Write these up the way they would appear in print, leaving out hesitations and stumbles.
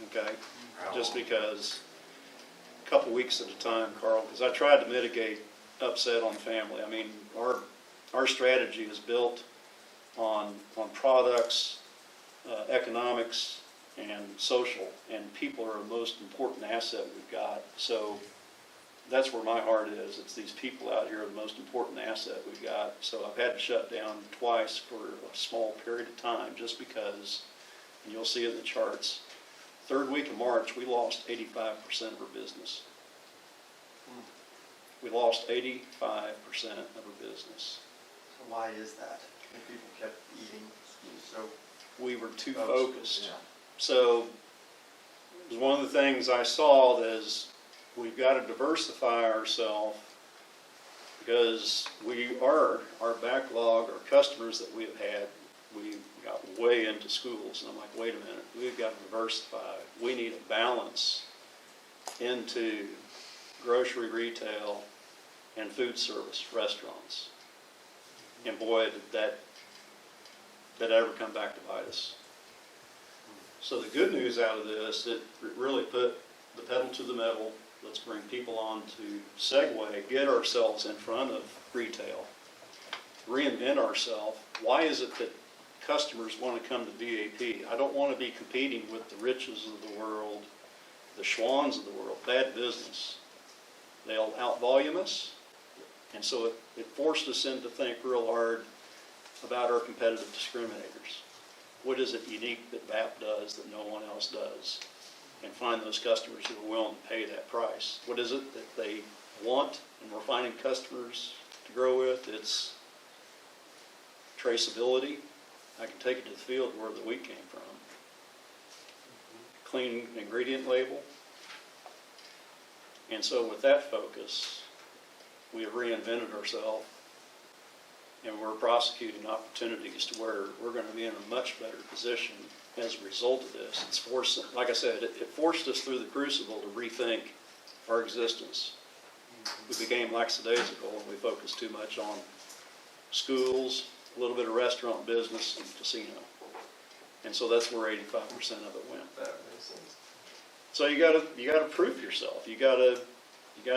okay? Just because, a couple weeks at a time, Carl, because I tried to mitigate upset on family. I mean, our strategy is built on products, economics, and social, and people are the most important asset we've got. So that's where my heart is. It's these people out here are the most important asset we've got. So I've had to shut down twice for a small period of time just because, and you'll see it in the charts, third week of March, we lost 85% of our business. We lost 85% of our business. So why is that? And people kept eating, so we were too focused. Yeah. So it was one of the things I saw is we've got to diversify ourselves because our backlog, our customers that we have had, we got way into schools. And I'm like, wait a minute, we've got to diversify. We need a balance into grocery retail and food service restaurants. And boy, did that ever come back to bite us. So the good news out of this, it really put the pedal to the metal. Let's bring people on to segue, get ourselves in front of retail, reinvent ourselves. Why is it that customers want to come to DAP? I don't want to be competing with the Riches of the world, the Schwans of the world, bad business. They'll outvolume us. And so it forced us in to think real hard about our competitive discriminators. What is it unique that Dept does that no one else does? And find those customers who are willing to pay that price. What is it that they want and we're finding customers to grow with? It's traceability. I can take it to the field where the wheat came from. Clean ingredient label. And so with that focus, we have reinvented ourselves, and we're prosecuting opportunities to where we're going to be in a much better position as a result of this. It's forced, like I said, it forced us through the crucible to rethink our existence. We became lackadaisical and we focused too much on schools, a little bit of restaurant business, and casino. And so that's where 85% of it went. that makes sense. So you gotta prove yourself. You gotta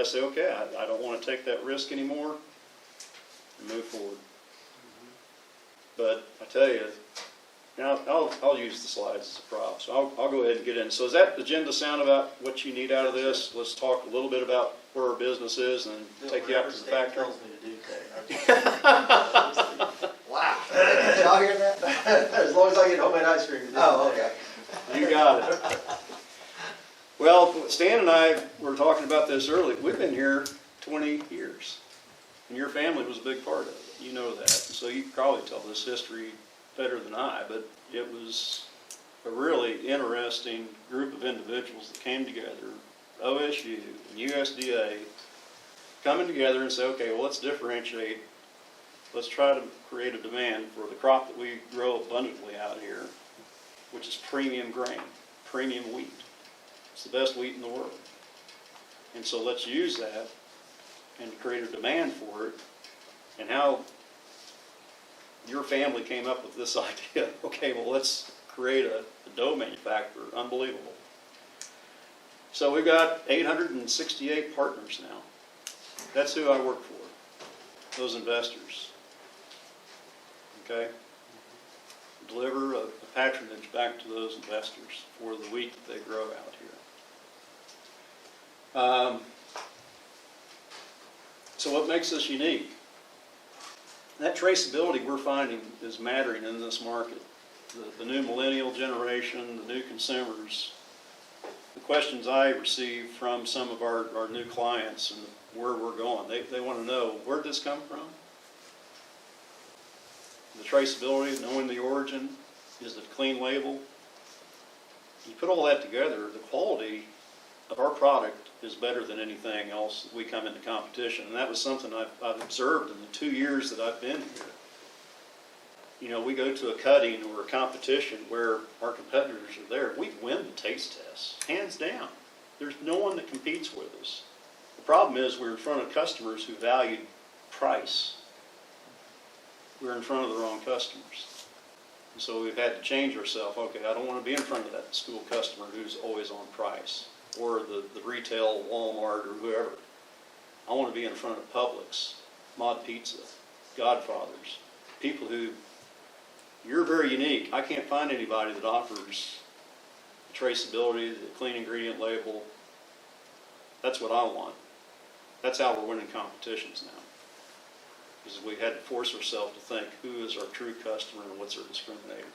say, okay, I don't want to take that risk anymore, and move forward. But I tell you, now I'll use the slides as a prop. So I'll go ahead and get in. So does that agenda sound about what you need out of this? Let's talk a little bit about where our business is and take you out to the factory. Tells me to do today. Wow. Did y'all hear that? As long as I get homemade ice cream. Oh, okay. You got it. Well, Stan and I were talking about this earlier. We've been here 20 years, and your family was a big part of it. You know that. So you can probably tell this history better than I, but it was a really interesting group of individuals that came together, OSU and USDA, coming together and say, okay, well, let's differentiate. Let's try to create a demand for the crop that we grow abundantly out here, which is premium grain, premium wheat. It's the best wheat in the world. And so let's use that and create a demand for it. And how your family came up with this idea, okay, well, let's create a dough manufacturer. Unbelievable. So we've got 868 partners now. That's who I work for, those investors. Okay? Deliver a patronage back to those investors for the wheat that they grow out here. So what makes us unique? That traceability we're finding is mattering in this market. The new millennial generation, the new consumers, the questions I receive from some of our new clients and where we're going, they want to know, where did this come from? The traceability, knowing the origin, is it a clean label? You put all that together, the quality of our product is better than anything else that we come into competition. And that was something I've observed in the 2 years that I've been here. You know, we go to a cutting or a competition where our competitors are there. We win the taste tests, hands down. There's no one that competes with us. The problem is we're in front of customers who value price. We're in front of the wrong customers. And so we've had to change ourselves. Okay, I don't want to be in front of that school customer who's always on price, or the retail Walmart or whoever. I want to be in front of Publix, Mod Pizza, Godfather's, people who, you're very unique. I can't find anybody that offers traceability, the clean ingredient label. That's what I want. That's how we're winning competitions now. Because we had to force ourselves to think, who is our true customer and what's our discriminator?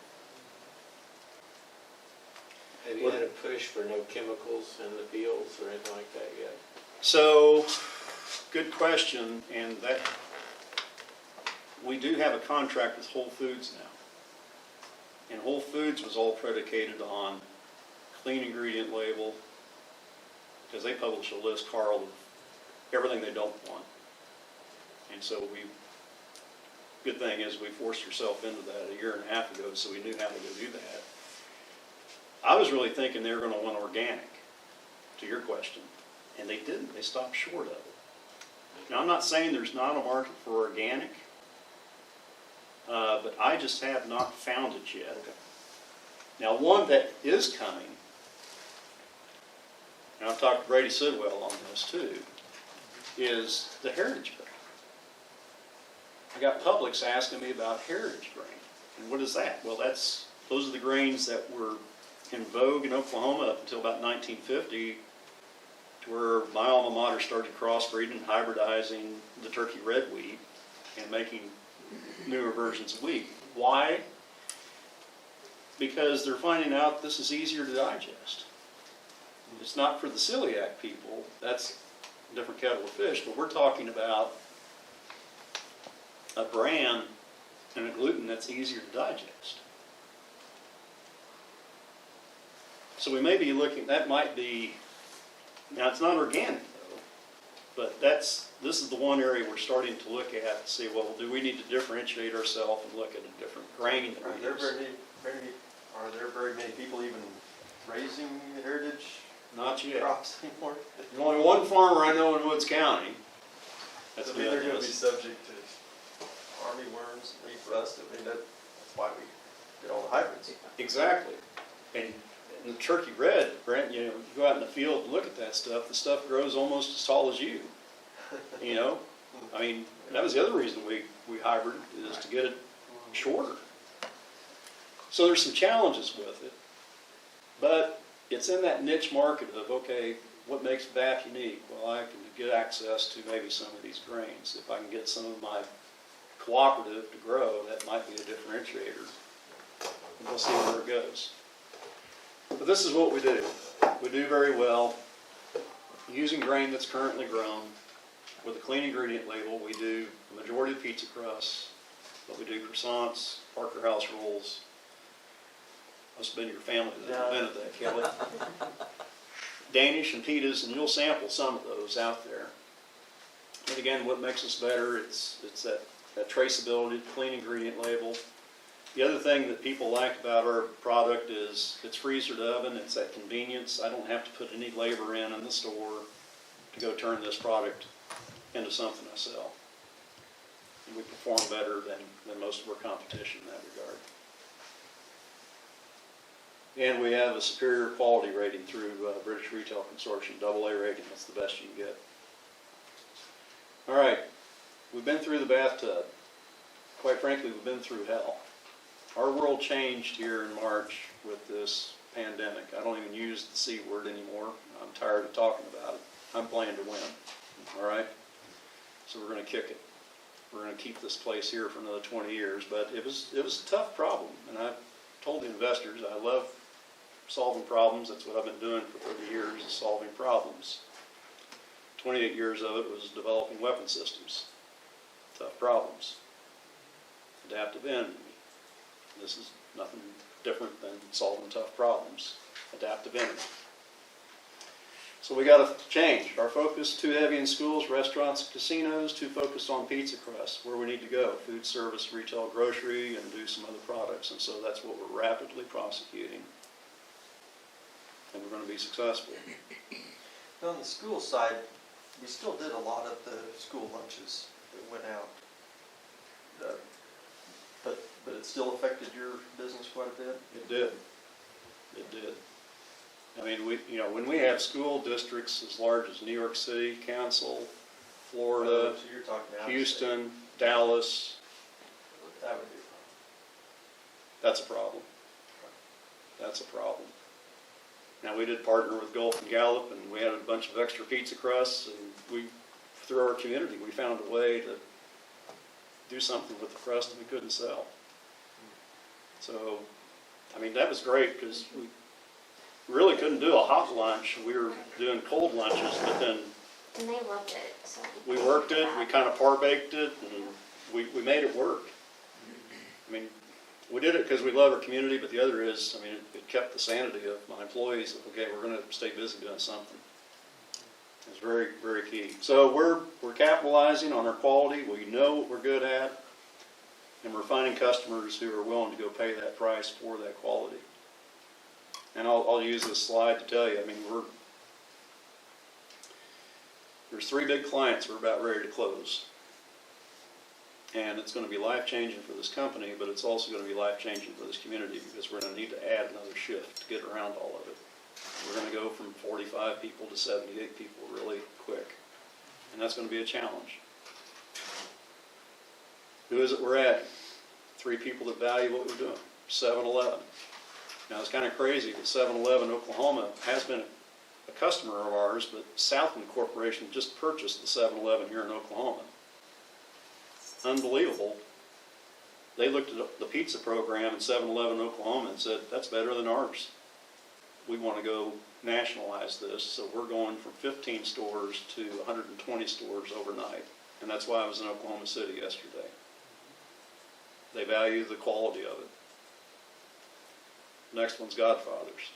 Have you had a push for no chemicals in the fields or anything like that yet? So, good question, and that, we do have a contract with Whole Foods now. And Whole Foods was all predicated on clean ingredient label, because they publish a list, Carl, of everything they don't want. And so good thing is we forced ourselves into that a year and a half ago, so we knew how to go do that. I was really thinking they were going to want organic, to your question, and they didn't. They stopped short of it. Now, I'm not saying there's not a market for organic, but I just have not found it yet. Now, one that is coming, and I've talked to Brady Sidwell on this too, is the heritage grain. I got Publix asking me about heritage grain. And what is that? Well, those are the grains that were in vogue in Oklahoma up until about 1950, to where my alma mater started crossbreeding and hybridizing the turkey red wheat and making newer versions of wheat. Why? Because they're finding out this is easier to digest. It's not for the celiac people. That's a different kettle of fish, but we're talking about a bran and a gluten that's easier to digest. So we may be looking, that might be, now it's not organic though, but this is the one area we're starting to look at to see, well, do we need to differentiate ourselves and look at a different grain that we use? Are there very many people even raising heritage Not yet. crops anymore? There's only one farmer I know in Woods County. That's I mean, they're going to be subject to army worms, leaf rust. I mean, that's why we did all the hybrids. Exactly. And the turkey red, Brent, you go out in the field and look at that stuff, the stuff grows almost as tall as you. You know? I mean, that was the other reason we hybrid, is to get it shorter. So there's some challenges with it, but it's in that niche market of, okay, what makes BAF unique? Well, I can get access to maybe some of these grains. If I can get some of my cooperative to grow, that might be a differentiator. And we'll see where it goes. But this is what we do. We do very well using grain that's currently grown with a clean ingredient label. We do the majority of pizza crusts, but we do croissants, Parker House rolls. Must have been your family that invented that, Kelly. Danish and pitas, and you'll sample some of those out there. And again, what makes us better, it's that traceability, clean ingredient label. The other thing that people like about our product is it's freezer to oven, it's that convenience. I don't have to put any labor in the store to go turn this product into something I sell. And we perform better than most of our competition in that regard. And we have a superior quality rating through British Retail Consortium, AA rating. That's the best you can get. All right, we've been through the bathtub. Quite frankly, we've been through hell. Our world changed here in March with this pandemic. I don't even use the C word anymore. I'm tired of talking about it. I'm playing to win, all right? So we're going to kick it. We're going to keep this place here for another 20 years, but it was a tough problem. And I've told the investors, I love solving problems. That's what I've been doing for 30 years, is solving problems. 28 years of it was developing weapon systems. Tough problems. Adaptive enemy. This is nothing different than solving tough problems. Adaptive enemy. So we got to change our focus. Too heavy in schools, restaurants, casinos. Too focused on pizza crust. Where we need to go: food service, retail, grocery, and do some other products. And so that's what we're rapidly prosecuting, and we're going to be successful. On the school side, we still did a lot of the school lunches that went out. But But it still affected your business quite a bit? It did. It did. I mean, when we have school districts as large as New York City Council, Florida, So you're talking out of state. Houston, Dallas, That would be that's a problem. That's a problem. Now, we did partner with Gulf and Gallup, and we had a bunch of extra pizza crusts, and through our community, we found a way to do something with the crust that we couldn't sell. So, I mean, that was great, because we really couldn't do a hot lunch. We were doing cold lunches, but then And they loved it, so. we worked it, we kind of par-baked it, and we made it work. I mean, we did it because we love our community, but the other is, I mean, it kept the sanity of my employees, of, okay, we're gonna stay busy doing something. It's very, very key. So we're capitalizing on our quality, we know what we're good at, and we're finding customers who are willing to go pay that price for that quality. And I'll use this slide to tell you, I mean, there's 3 big clients we're about ready to close. And it's gonna be life-changing for this company, but it's also gonna be life-changing for this community, because we're gonna need to add another shift to get around all of it. We're gonna go from 45 people to 78 people really quick, and that's gonna be a challenge. Who is it we're adding? 3 people that value what we're doing. 7-Eleven. Now, it's kind of crazy that 7-Eleven Oklahoma has been a customer of ours, but Southland Corporation just purchased the 7-Eleven here in Oklahoma. Unbelievable. They looked at the pizza program in 7-Eleven Oklahoma and said, that's better than ours. We want to go nationalize this, so we're going from 15 stores to 120 stores overnight. And that's why I was in Oklahoma City yesterday. They value the quality of it. Next one's Godfather's.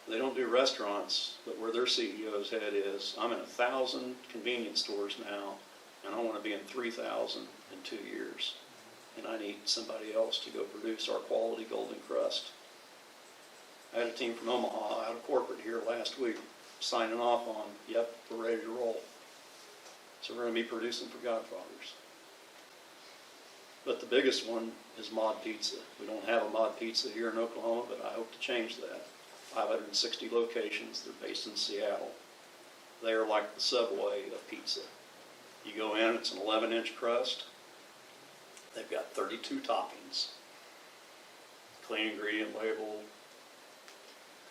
They don't do restaurants, but where their CEO's head is, I'm in 1,000 convenience stores now, and I want to be in 3,000 in 2 years. And I need somebody else to go produce our quality golden crust. I had a team from Omaha out of corporate here last week signing off on, yep, we're ready to roll. So we're going to be producing for Godfather's. But the biggest one is Mod Pizza. We don't have a Mod Pizza here in Oklahoma, but I hope to change that. 560 locations, they're based in Seattle. They are like the Subway of pizza. You go in, it's an 11-inch crust. They've got 32 toppings. Clean ingredient label,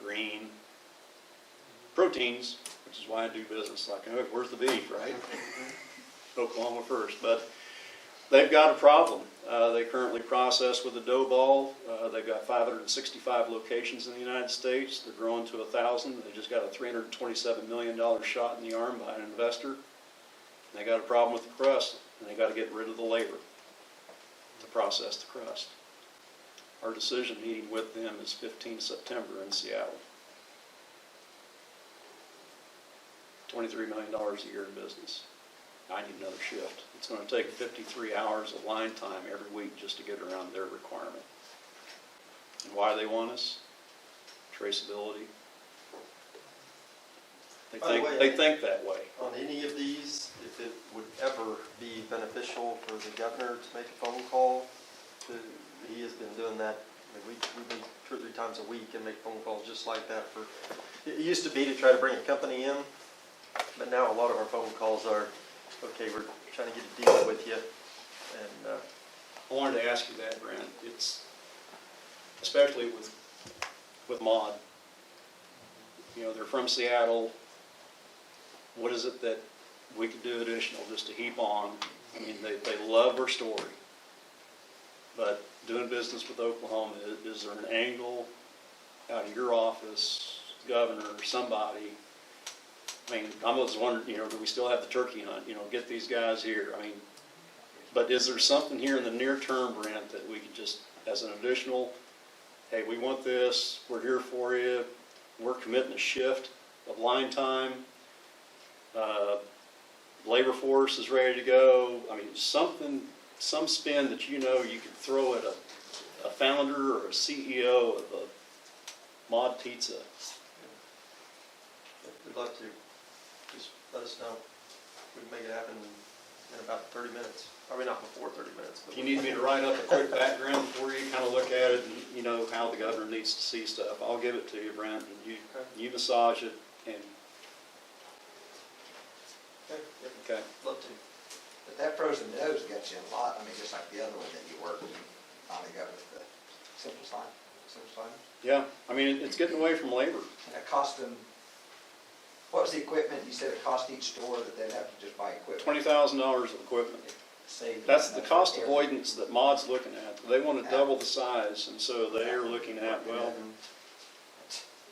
green. Proteins, which is why I do business like, oh, where's the beef, right? Oklahoma first, but they've got a problem. They currently process with a dough ball. They've got 565 locations in the United States. They're growing to 1,000. They just got a $327 million shot in the arm by an investor. And they got a problem with the crust, and they got to get rid of the labor to process the crust. Our decision meeting with them is 15 September in Seattle. $23 million a year in business. I need another shift. It's going to take 53 hours of line time every week just to get around their requirement. And why they want us? Traceability. They think that way. On any of these, if it would ever be beneficial for the governor to make a phone call, he has been doing that. I mean, we meet 2 or 3 times a week and make phone calls just like that. It used to be to try to bring a company in, but now a lot of our phone calls are, okay, we're trying to get a deal with you. And I wanted to ask you that, Brent. It's, especially with Mod. You know, they're from Seattle. What is it that we could do additional just to heap on? I mean, they love our story. But doing business with Oklahoma, is there an angle out of your office, governor, somebody? I mean, I was wondering, you know, do we still have the turkey hunt? You know, get these guys here. I mean, but is there something here in the near term, Brent, that we could just, as an additional, hey, we want this, we're here for you, we're committing a shift of line time, labor force is ready to go. I mean, something, some spin that you know you could throw at a founder or a CEO of a Mod Pizza. we'd love to. Just let us know. We'd make it happen in about 30 minutes. Probably not before 30 minutes, but. If you need me to write up a quick background for you, kind of look at it, and you know how the governor needs to see stuff, I'll give it to you, Brent, and you massage it, and, Okay, yep, okay. love to. But that frozen dough's got you a lot, I mean, just like the other one that you worked and finally got with the simple sign. Yeah, I mean, it's getting away from labor. And it cost them, what was the equipment? You said it cost each store that they'd have to just buy equipment. $20,000 of equipment. Saved That's the enough cost area. avoidance that MOD's looking at. They want to double the size, and so they are looking at, well,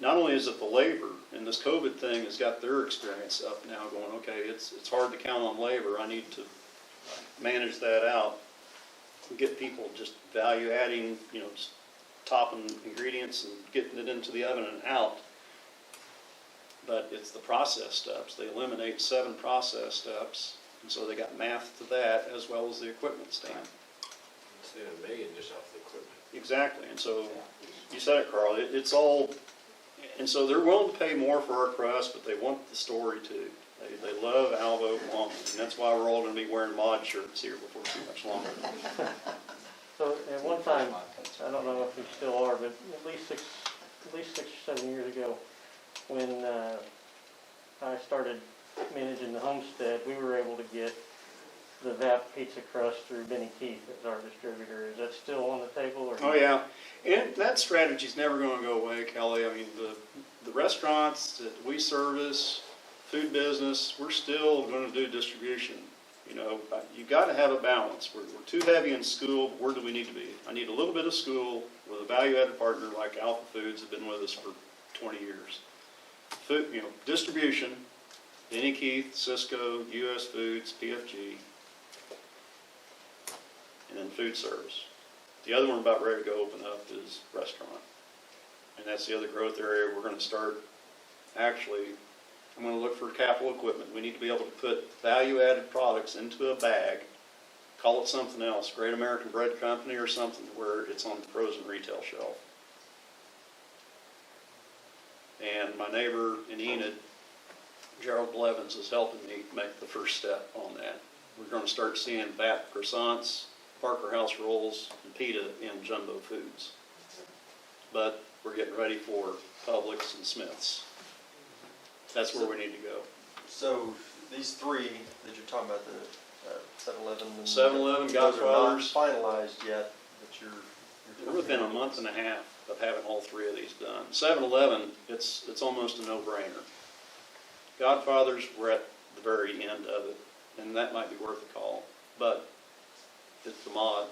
not only is it the labor, and this COVID thing has got their experience up now going, okay, it's hard to count on labor, I need to manage that out. Get people just value adding, you know, just topping ingredients and getting it into the oven and out. But it's the process steps. They eliminate 7 process steps, and so they got math to that as well as the equipment stand. Instead of $1 million just off the equipment. Exactly, and so, you said it, Carl, it's all, and so they're willing to pay more for our crust, but they want the story too. They love Alva, Oklahoma, and that's why we're all gonna be wearing MOD shirts here before too much longer. So at one time, I don't know if we still are, but at least six or 7 years ago, when I started managing the homestead, we were able to get the VAP pizza crust through Benny Keith as our distributor. Is that still on the table? Or? Oh, yeah, and that strategy's never gonna go away, Kelly. I mean, the restaurants that we service, food business, we're still gonna do distribution. You know, you gotta have a balance. We're too heavy in school, but where do we need to be? I need a little bit of school with a value-added partner like Alpha Foods have been with us for 20 years. Food, you know, distribution, Benny Keith, Cisco, US Foods, PFG, and then food service. The other one about ready to go open up is restaurant. And that's the other growth area we're gonna start. Actually, I'm gonna look for capital equipment. We need to be able to put value-added products into a bag, call it something else, Great American Bread Company or something, where it's on the frozen retail shelf. And my neighbor in Enid, Gerald Blevins, is helping me make the first step on that. We're gonna start seeing VAP croissants, Parker House rolls, and pita in Jumbo Foods. But we're getting ready for Publix and Smith's. That's where we need to go. So these 3 that you're talking about, the 7-Eleven. 7-Eleven, those are not Godfather's. finalized yet, but you're. It's within a month and a half of having all 3 of these done. 7-Eleven, it's almost a no-brainer. Godfather's, we're at the very end of it, and that might be worth a call. But it's the MOD.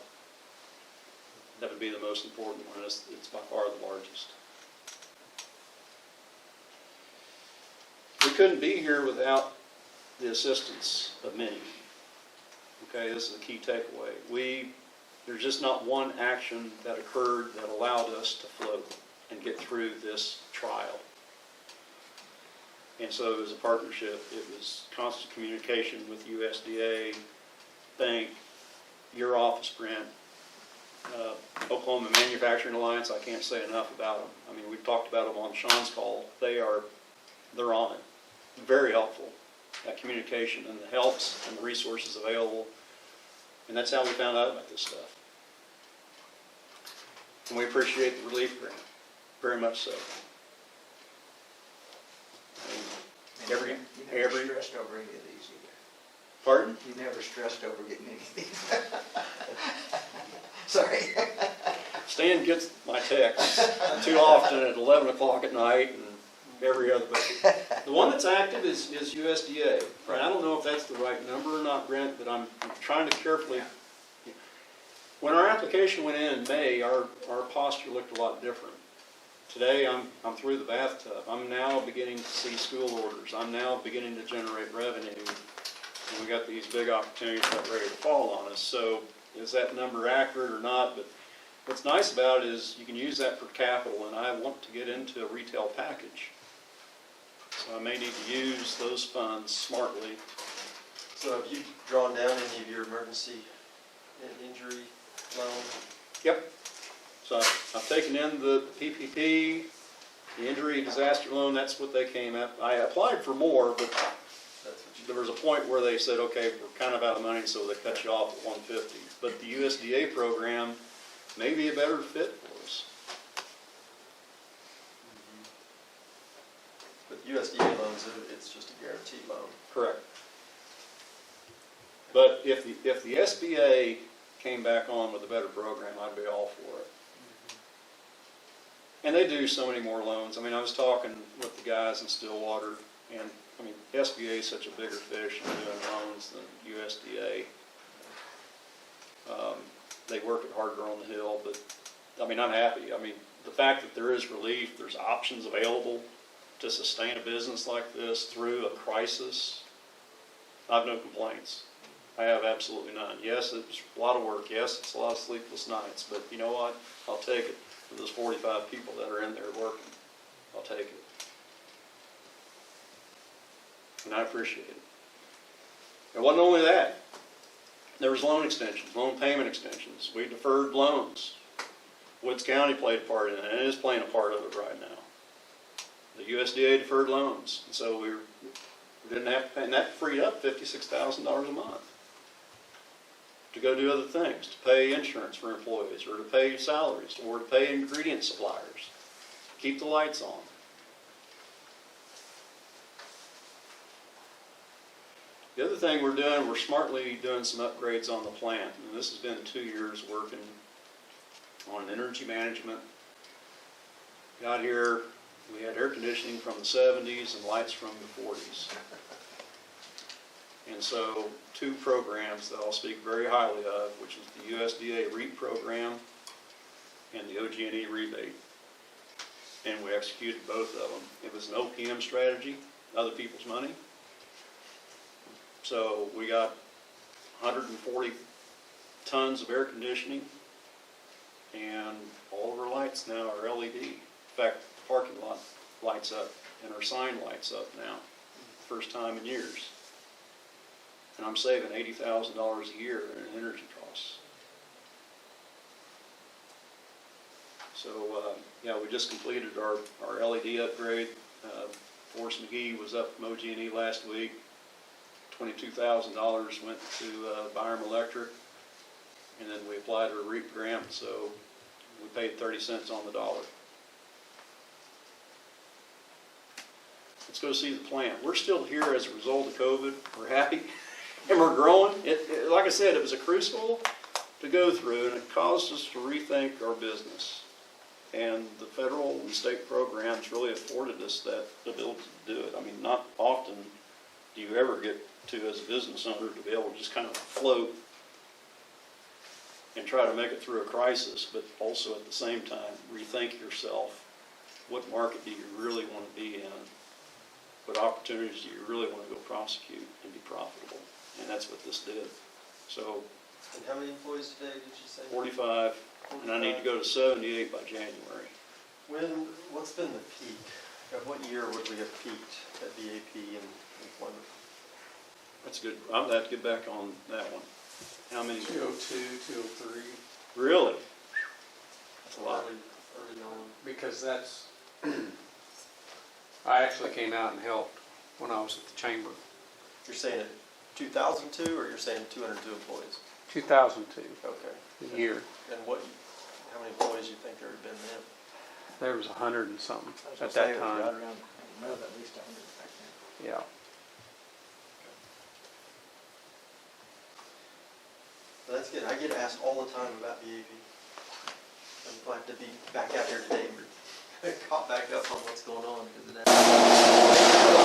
That would be the most important one. It's by far the largest. We couldn't be here without the assistance of many. Okay, this is a key takeaway. There's just not one action that occurred that allowed us to float and get through this trial. And so it was a partnership. It was constant communication with USDA, bank, your office, Brent, Oklahoma Manufacturing Alliance. I can't say enough about them. I mean, we've talked about them on Sean's call. They're on it. Very helpful, that communication and the helps and the resources available. And that's how we found out about this stuff. And we appreciate the relief grant, very much so. You never stressed over any of these either. Pardon? You never stressed over getting any of these. Sorry. Stan gets my texts too often at 11 o'clock at night and every other day. The one that's active is USDA. And I don't know if that's the right number or not, Brent, but I'm trying to carefully. When our application went in May, our posture looked a lot different. Today, I'm through the bathtub. I'm now beginning to see school orders. I'm now beginning to generate revenue. And we got these big opportunities that are ready to fall on us. So is that number accurate or not? But what's nice about it is you can use that for capital, and I want to get into a retail package. So I may need to use those funds smartly. So have you drawn down any of your emergency injury loan? Yep. So I've taken in the PPP, the injury disaster loan. That's what they came at. I applied for more, but That's what there was a point where they said, okay, we're kind of out of money, so they cut you off at 150. But the USDA program may be a better fit for us. But USDA loans, it's just a guaranteed loan. Correct. But if the SBA came back on with a better program, I'd be all for it. And they do so many more loans. I mean, I was talking with the guys in Stillwater, and I mean, SBA is such a bigger fish in doing loans than USDA. They work it harder on the Hill, but I mean, I'm happy. I mean, the fact that there is relief, there's options available to sustain a business like this through a crisis, I have no complaints. I have absolutely none. Yes, it's a lot of work. Yes, it's a lot of sleepless nights, but you know what? I'll take it for those 45 people that are in there working. I'll take it. And I appreciate it. It wasn't only that. There was loan extensions, loan payment extensions. We deferred loans. Woods County played a part in it, and it is playing a part of it right now. The USDA deferred loans, and so we didn't have to pay, and that freed up $56,000 a month to go do other things, to pay insurance for employees, or to pay salaries, or to pay ingredient suppliers, keep the lights on. The other thing we're doing, we're smartly doing some upgrades on the plant, and this has been 2 years working on energy management. Got here, we had air conditioning from the 70s and lights from the 40s. And so 2 programs that I'll speak very highly of, which is the USDA REAP program and the OG&E rebate. And we executed both of them. It was an OPM strategy, other people's money. So we got 140 tons of air conditioning, and all of our lights now are LED. In fact, the parking lot lights up and our sign lights up now, first time in years. And I'm saving $80,000 a year in energy costs. So, yeah, we just completed our LED upgrade. Forrest McGee was up from OG&E last week. $22,000 went to Byram Electric, and then we applied for a REAP grant, so we paid 30 cents on the dollar. Let's go see the plant. We're still here as a result of COVID. We're happy, and we're growing. Like I said, it was a crucible to go through, and it caused us to rethink our business. And the federal and state programs really afforded us that ability to do it. I mean, not often do you ever get to, as a business owner, to be able to just kind of float and try to make it through a crisis, but also at the same time rethink yourself. What market do you really want to be in? What opportunities do you really want to go prosecute and be profitable? And that's what this did. So, And how many employees today did you say? 45, and I need to go to 78 by January. What's been the peak? At what year would we have peaked at BAP and employment? That's good. I'm going to have to get back on that one. How many? 202, 203, Really? That's a lot. early on, because that's, I actually came out and helped when I was at the chamber. You're saying it 2002, or you're saying 202 employees? 2002, Okay. a year. And how many employees you think there had been then? There was 100 and something at that time. At least 100 back then. Yeah. Well, that's good. I get asked all the time about BAP. I'm glad to be back out here today. Caught back up on what's going on because of that.